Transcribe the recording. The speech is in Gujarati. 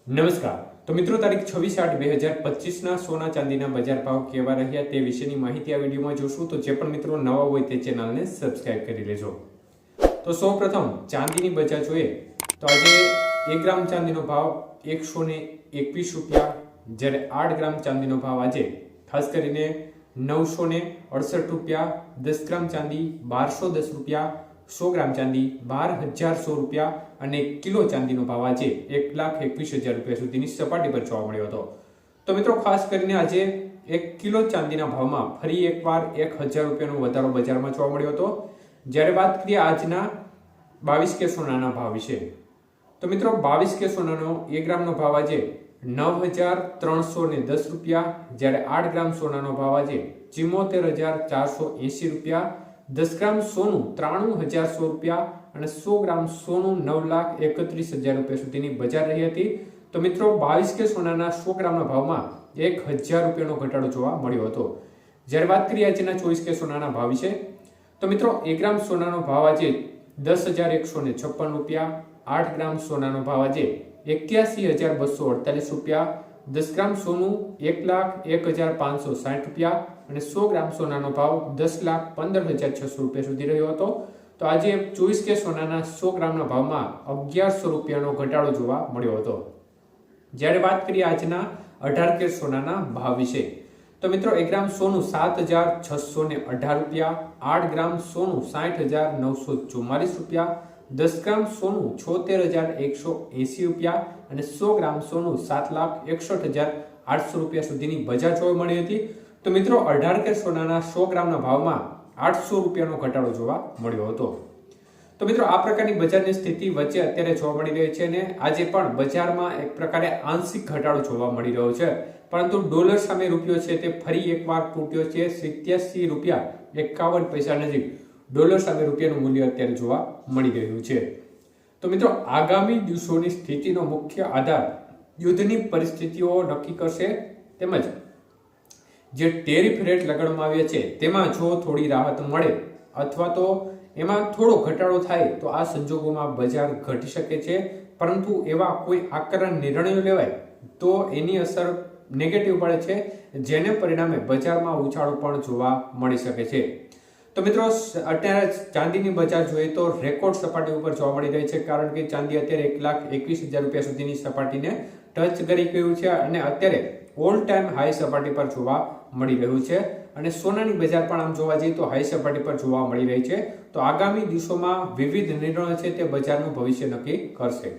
નમસ્કાર. તો મિત્રો તારીખ 26/8/2025 ના સોના ચાંદીના બજાર ભાવ કેવા રહ્યા તે વિશેની માહિતી આ વિડીયોમાં જોશું. તો જે પણ મિત્રો નવા હોય તે ચેનલને સબસ્ક્રાઇબ કરી લેજો. તો સૌપ્રથમ ચાંદીની બજાર જોઈએ તો આજે 1 ગ્રામ ચાંદીનો ભાવ 121 રૂપિયા, જ્યારે 8 ગ્રામ ચાંદીનો ભાવ આજે ખાસ કરીને 968 રૂપિયા, 10 ગ્રામ ચાંદી 1210 રૂપિયા, 100 ગ્રામ ચાંદી 12,100 રૂપિયા અને કિલો ચાંદીનો ભાવ આજે 1,21,000 રૂપિયા સુધીની સપાટી પર જોવા મળ્યો હતો. તો મિત્રો ખાસ કરીને આજે 1 કિલો ચાંદીના ભાવમાં ફરી એકવાર 1,000 રૂપિયાનો વધારો બજારમાં જોવા મળ્યો હતો. જ્યારે વાત કરીએ આજના 22 કે સોનાના ભાવ વિશે, તો મિત્રો 22 કે સોનાનો 1 ગ્રામનો ભાવ આજે 9,310 રૂપિયા, જ્યારે 8 ગ્રામ સોનાનો ભાવ આજે 74,480 રૂપિયા, 10 ગ્રામ સોનું 93,100 રૂપિયા અને 100 ગ્રામ સોનું 9,31,000 રૂપિયા સુધીની બજાર રહી હતી. તો મિત્રો 22 કે સોનાના 100 ગ્રામના ભાવમાં 1,000 રૂપિયાનો ઘટાડો જોવા મળ્યો હતો. જ્યારે વાત કરીએ આજના 24 કે સોનાના ભાવ વિશે, તો મિત્રો 1 ગ્રામ સોનાનો ભાવ આજે 10,156 રૂપિયા, 8 ગ્રામ સોનાનો ભાવ આજે 81,248 રૂપિયા, 10 ગ્રામ સોનું 1,01,560 રૂપિયા અને 100 ગ્રામ સોનાનો ભાવ 10,15,600 રૂપિયા સુધી રહ્યો હતો. તો આજે 24 કે સોનાના 100 ગ્રામના ભાવમાં 1,100 રૂપિયાનો ઘટાડો જોવા મળ્યો હતો. જ્યારે વાત કરીએ આજના 18 કે સોનાના ભાવ વિશે, તો મિત્રો 1 ગ્રામ સોનું 7,618 રૂપિયા, 8 ગ્રામ સોનું 60,944 રૂપિયા, 10 ગ્રામ સોનું 76,180 રૂપિયા અને 100 ગ્રામ સોનું 7,61,800 રૂપિયા સુધીની બજાર જોવા મળી હતી. તો મિત્રો 18 કે સોનાના 100 ગ્રામના ભાવમાં 800 રૂપિયાનો ઘટાડો જોવા મળ્યો હતો. તો મિત્રો આ પ્રકારની બજારની સ્થિતિ વચ્ચે અત્યારે જોવા મળી રહી છે અને આજે પણ બજારમાં એક પ્રકારે આંશિક ઘટાડો જોવા મળી રહ્યો છે, પરંતુ ડોલર સામે રૂપિયો છે તે ફરી એકવાર તૂટ્યો છે. 87 રૂપિયા 51 પૈસા નજીક ડોલર સામે રૂપિયાનું મૂલ્ય અત્યારે જોવા મળી રહ્યું છે. તો મિત્રો આગામી દિવસોની સ્થિતિનો મુખ્ય આધાર યુદ્ધની પરિસ્થિતિઓ નક્કી કરશે, તેમજ જે ટેરિફ રેટ લગાડવામાં આવ્યા છે તેમાં જો થોડી રાહત મળે અથવા તો એમાં થોડો ઘટાડો થાય તો આ સંજોગોમાં બજાર ઘટી શકે છે, પરંતુ એવા કોઈ આકરા નિર્ણયો લેવાય તો એની અસર નેગેટિવ પડે છે, જેને પરિણામે બજારમાં ઉછાળો પણ જોવા મળી શકે છે. તો મિત્રો અત્યારે ચાંદીની બજાર જોઈએ તો રેકોર્ડ સપાટી ઉપર જોવા મળી રહી છે, કારણ કે ચાંદી અત્યારે 1,21,000 રૂપિયા સુધીની સપાટીને ટચ કરી ગયું છે અને અત્યારે ઓલ ટાઈમ હાઈ સપાટી પર જોવા મળી રહ્યું છે. અને સોનાની બજાર પણ આમ જોવા જઈએ તો હાઈ સપાટી પર જોવા મળી રહી છે. તો આગામી દિવસોમાં વિવિધ નિર્ણયો છે તે બજારનું ભવિષ્ય નક્કી કરશે.